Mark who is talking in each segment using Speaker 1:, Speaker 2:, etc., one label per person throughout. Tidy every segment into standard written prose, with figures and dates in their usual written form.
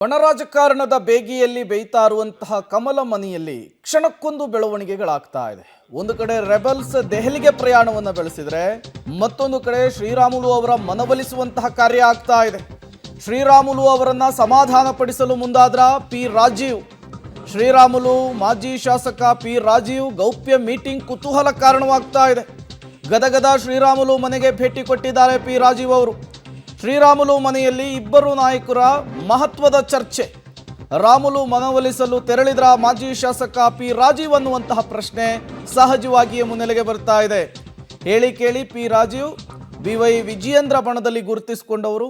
Speaker 1: ಗಣರಾಜಕಾರಣದ ಬೇಗಿಯಲ್ಲಿ ಬೇಯ್ತಾ ಇರುವಂತಹ ಕಮಲ ಮನೆಯಲ್ಲಿ ಕ್ಷಣಕ್ಕೊಂದು ಬೆಳವಣಿಗೆಗಳಾಗ್ತಾ ಇದೆ. ಒಂದು ಕಡೆ ರೆಬಲ್ಸ್ ದೆಹಲಿಗೆ ಪ್ರಯಾಣವನ್ನು ಬೆಳೆಸಿದ್ರೆ ಮತ್ತೊಂದು ಕಡೆ ಶ್ರೀರಾಮುಲು ಅವರ ಮನವೊಲಿಸುವಂತಹ ಕಾರ್ಯ ಆಗ್ತಾ ಇದೆ. ಶ್ರೀರಾಮುಲು ಅವರನ್ನ ಸಮಾಧಾನ ಪಡಿಸಲು ಮುಂದಾದ್ರ ಪಿ ರಾಜೀವ್. ಶ್ರೀರಾಮುಲು ಮಾಜಿ ಶಾಸಕ ಪಿ ರಾಜೀವ್ ಗೌಪ್ಯ ಮೀಟಿಂಗ್ ಕುತೂಹಲ ಕಾರಣವಾಗ್ತಾ ಇದೆ. ಗದಗದ ಶ್ರೀರಾಮುಲು ಮನೆಗೆ ಭೇಟಿ ಕೊಟ್ಟಿದ್ದಾರೆ ಪಿ ರಾಜೀವ್ ಅವರು. ಶ್ರೀರಾಮುಲು ಮನೆಯಲ್ಲಿ ಇಬ್ಬರು ನಾಯಕರ ಮಹತ್ವದ ಚರ್ಚೆ. ರಾಮುಲು ಮನವೊಲಿಸಲು ತೆರಳಿದ್ರ ಮಾಜಿ ಶಾಸಕ ಪಿ ರಾಜೀವ್ ಅನ್ನುವಂತಹ ಪ್ರಶ್ನೆ ಸಹಜವಾಗಿಯೇ ಮುನ್ನೆಲೆಗೆ ಬರ್ತಾ ಇದೆ. ಹೇಳಿ ಕೇಳಿ ಪಿ ರಾಜೀವ್ BY ವಿಜಯೇಂದ್ರ ಬಣದಲ್ಲಿ ಗುರುತಿಸಿಕೊಂಡವರು.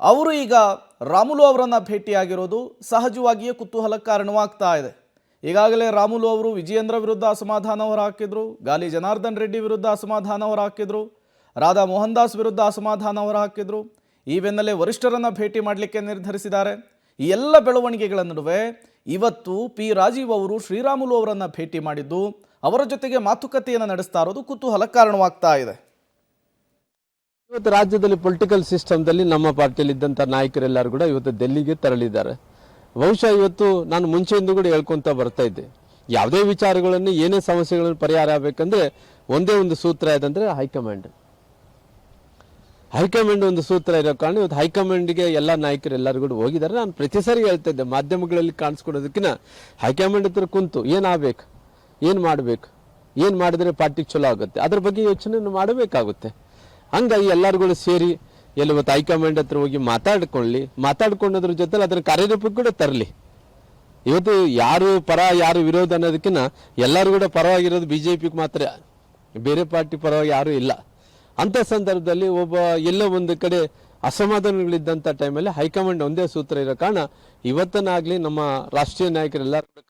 Speaker 1: ಅವರು ಈಗ ರಾಮುಲು ಅವರನ್ನ ಭೇಟಿಯಾಗಿರೋದು ಸಹಜವಾಗಿಯೇ ಕುತೂಹಲ ಕಾರಣವಾಗ್ತಾ ಇದೆ. ಈಗಾಗಲೇ ರಾಮುಲು ಅವರು ವಿಜಯೇಂದ್ರ ವಿರುದ್ಧ ಅಸಮಾಧಾನ ಹೊರಹಾಕಿದ್ರು, ಗಾಲಿ ಜನಾರ್ದನ್ ರೆಡ್ಡಿ ವಿರುದ್ಧ ಅಸಮಾಧಾನ ಹೊರಹಾಕಿದ್ರು, ರಾಧಾ ಮೋಹನ್ ದಾಸ್ ವಿರುದ್ಧ ಅಸಮಾಧಾನ ಹೊರಹಾಕಿದ್ರು. ಈ ಬೆನ್ನಲ್ಲೇ ವರಿಷ್ಠರನ್ನು ಭೇಟಿ ಮಾಡಲಿಕ್ಕೆ ನಿರ್ಧರಿಸಿದ್ದಾರೆ. ಈ ಎಲ್ಲ ಬೆಳವಣಿಗೆಗಳ ನಡುವೆ ಇವತ್ತು ಪಿ ರಾಜೀವ್ ಅವರು ಶ್ರೀರಾಮುಲು ಅವರನ್ನು ಭೇಟಿ ಮಾಡಿದ್ದು, ಅವರ ಜೊತೆಗೆ ಮಾತುಕತೆಯನ್ನು ನಡೆಸ್ತಾ ಇರೋದು ಕುತೂಹಲ ಕಾರಣವಾಗ್ತಾ ಇದೆ.
Speaker 2: ಇವತ್ತು ರಾಜ್ಯದಲ್ಲಿ ಪೊಲಿಟಿಕಲ್ ಸಿಸ್ಟಮ್ದಲ್ಲಿ ನಮ್ಮ ಪಾರ್ಟಿಯಲ್ಲಿ ಇದ್ದಂಥ ನಾಯಕರೆಲ್ಲರೂ ಕೂಡ ಇವತ್ತು ಡೆಲ್ಲಿಗೆ ತೆರಳಿದ್ದಾರೆ. ಬಹುಶಃ ಇವತ್ತು ನಾನು ಮುಂಚೆಯಿಂದ ಕೂಡ ಹೇಳ್ಕೊತ ಬರ್ತಾ ಇದ್ದೆ, ಯಾವುದೇ ವಿಚಾರಗಳನ್ನು ಏನೇ ಸಮಸ್ಯೆಗಳನ್ನು ಪರಿಹಾರ ಆಗಬೇಕಂದ್ರೆ ಒಂದೇ ಒಂದು ಸೂತ್ರ ಇದಂದ್ರೆ ಹೈಕಮಾಂಡ್ ಒಂದು ಸೂತ್ರ ಇರೋ ಕಾರಣ ಇವತ್ತು ಹೈಕಮಾಂಡ್ಗೆ ಎಲ್ಲ ನಾಯಕರು ಎಲ್ಲರೂ ಕೂಡ ಹೋಗಿದ್ದಾರೆ. ನಾನು ಪ್ರತಿ ಸಾರಿ ಹೇಳ್ತಾ ಇದ್ದೆ, ಮಾಧ್ಯಮಗಳಲ್ಲಿ ಕಾಣಿಸ್ಕೊಡೋದಕ್ಕಿಂತ ಹೈಕಮಾಂಡ್ ಹತ್ರ ಕುಂತು ಏನಾಗಬೇಕು, ಏನು ಮಾಡಬೇಕು, ಏನು ಮಾಡಿದ್ರೆ ಪಾರ್ಟಿಗೆ ಚಲೋ ಆಗುತ್ತೆ, ಅದ್ರ ಬಗ್ಗೆ ಯೋಚನೆ ಮಾಡಬೇಕಾಗುತ್ತೆ. ಹಂಗಾಗಿ ಎಲ್ಲರಿಗೂ ಸೇರಿ ಇವತ್ತು ಹೈಕಮಾಂಡ್ ಹತ್ರ ಹೋಗಿ ಮಾತಾಡ್ಕೊಂಡೋದ್ರ ಜೊತೆ ಅದರ ಕಾರ್ಯರೂಪಕ್ಕೆ ಕೂಡ ತರಲಿ. ಇವತ್ತು ಯಾರು ಪರ ಯಾರು ವಿರೋಧ ಅನ್ನೋದಕ್ಕಿಂತ ಎಲ್ಲರೂ ಕೂಡ ಪರವಾಗಿರೋದು BJPಗೆ ಮಾತ್ರ, ಬೇರೆ ಪಾರ್ಟಿ ಪರವಾಗಿ ಯಾರೂ ಇಲ್ಲ. ಅಂಥ ಸಂದರ್ಭದಲ್ಲಿ ಎಲ್ಲೋ ಒಂದು ಕಡೆ ಅಸಮಾಧಾನಗಳಿದ್ದಂಥ ಟೈಮಲ್ಲಿ ಹೈಕಮಾಂಡ್ ಒಂದೇ ಸೂತ್ರ ಇರೋ ಕಾರಣ ಇವತ್ತನಾಗ್ಲಿ ನಮ್ಮ ರಾಷ್ಟ್ರೀಯ ನಾಯಕರೆಲ್ಲರೂ